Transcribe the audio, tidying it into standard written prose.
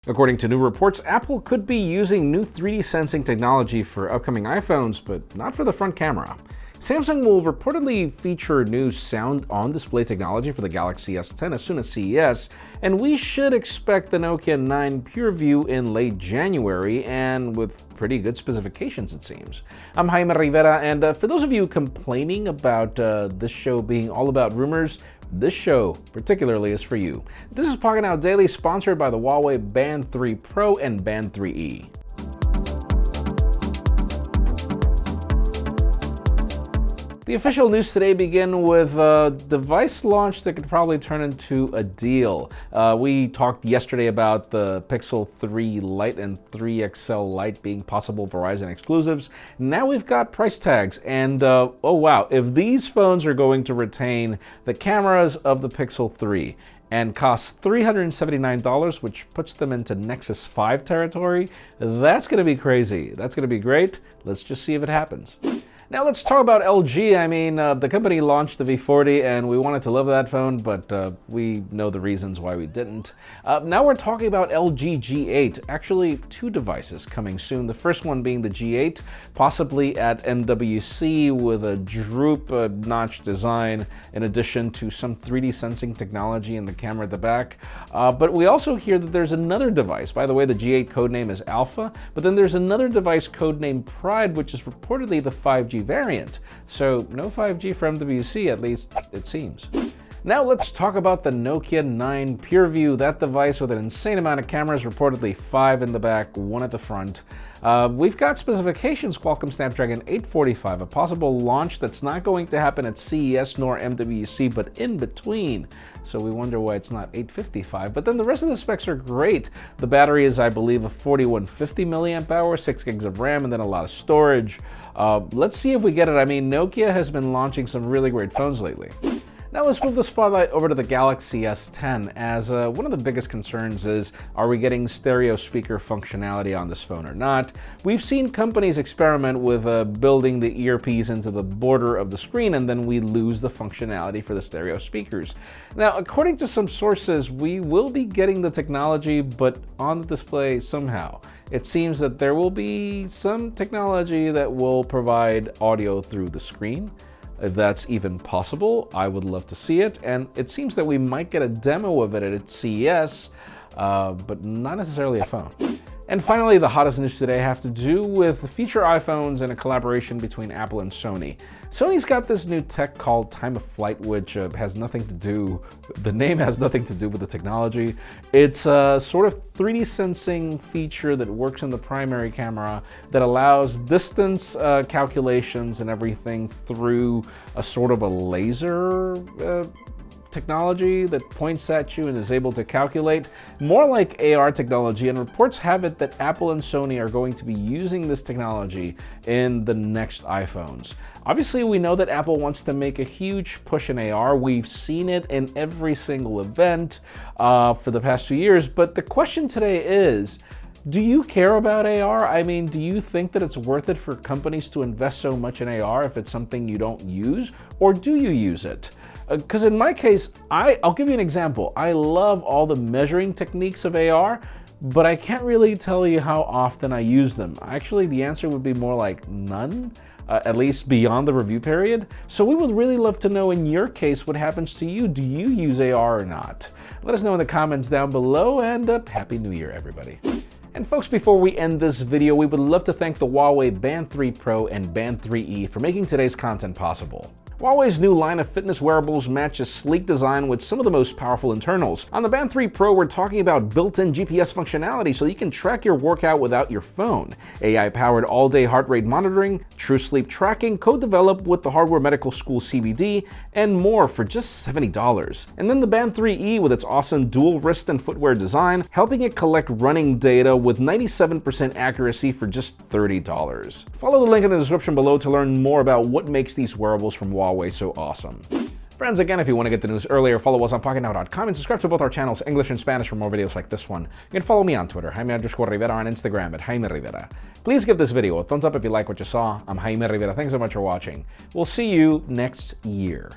According to new reports, Apple could be using new 3D sensing technology for upcoming iPhones, but not for the front camera. Samsung will reportedly feature new sound on-display technology for the Galaxy S10 as soon as CES, and we should expect the Nokia 9 PureView in late January, and with pretty good specifications it seems. I'm Jaime Rivera, and for those of you complaining about this show being all about rumors, this show particularly is for you. This is Pocketnow Daily, sponsored by the HUAWEI Band 3 Pro and Band 3E. The official news today begin with a device launch that could probably turn into a deal. We talked yesterday about the Pixel 3 Lite and 3 XL Lite being possible Verizon exclusives. Now we've got price tags, and oh wow, if these phones are going to retain the cameras of the Pixel 3 and cost $379, which puts them into Nexus 5 territory, that's going to be crazy. That's going to be great. Let's just see if it happens. Now let's talk about LG. I mean, the company launched the V40 and we wanted to love that phone, but we know the reasons why we didn't. Now we're talking about LG G8. Actually, two devices coming soon. The first one being the G8, possibly at MWC with a droop notch design in addition to some 3D sensing technology in the camera at the back. But we also hear that there's another device. By the way, the G8 codename is Alpha, but then there's another device codenamed Pride, which is reportedly the 5G variant. So no 5G for MWC, at least it seems. Now let's talk about the Nokia 9 PureView, that device with an insane amount of cameras, reportedly 5 in the back, 1 at the front. We've got specifications: Qualcomm Snapdragon 845, a possible launch that's not going to happen at CES nor MWC, but in between. So we wonder why it's not 855. But then the rest of the specs are great. The battery is, I believe, a 4150 milliamp hour, 6 gigs of RAM, and then a lot of storage. Let's see if we get it. I mean, Nokia has been launching some really great phones lately. Now let's move the spotlight over to the Galaxy S10, as one of the biggest concerns is, are we getting stereo speaker functionality on this phone or not? We've seen companies experiment with building the earpiece into the border of the screen, and then we lose the functionality for the stereo speakers. Now, according to some sources, we will be getting the technology, but on the display somehow. It seems that there will be some technology that will provide audio through the screen. If that's even possible, I would love to see it, and it seems that we might get a demo of it at CES, but not necessarily a phone. And finally, the hottest news today have to do with feature iPhones and a collaboration between Apple and Sony. Sony's got this new tech called Time of Flight, which has nothing to do, the name has nothing to do with the technology. It's a sort of 3D sensing feature that works in the primary camera that allows distance calculations and everything through a sort of a laser technology that points at you and is able to calculate, more like AR technology, and reports have it that Apple and Sony are going to be using this technology in the next iPhones. Obviously, we know that Apple wants to make a huge push in AR. We've seen it in every single event for the past few years, but the question today is, do you care about AR? I mean, do you think that it's worth it for companies to invest so much in AR if it's something you don't use, or do you use it? Because in my case, I'll give you an example. I love all the measuring techniques of AR, but I can't really tell you how often I use them. Actually, the answer would be more like none, at least beyond the review period. So we would really love to know in your case what happens to you. Do you use AR or not? Let us know in the comments down below, and Happy New Year, everybody. And folks, before we end this video, we would love to thank the HUAWEI Band 3 Pro and Band 3E for making today's content possible. HUAWEI's new line of fitness wearables match a sleek design with some of the most powerful internals. On the Band 3 Pro, we're talking about built-in GPS functionality so you can track your workout without your phone, AI-powered all-day heart rate monitoring, true sleep tracking, co-developed with the Hardware Medical School CBD, and more for just $70. And then the Band 3E with its awesome dual wrist and footwear design, helping it collect running data with 97% accuracy for just $30. Follow the link in the description below to learn more about what makes these wearables from HUAWEI so awesome. Friends, again, if you want to get the news earlier, follow us on Pocketnow.com and subscribe to both our channels, English and Spanish, for more videos like this one. You can follow me on Twitter, Jaime_Rivera, on Instagram at Jaime Rivera. Please give this video a thumbs up if you like what you saw. I'm Jaime Rivera. Thanks so much for watching. We'll see you next year.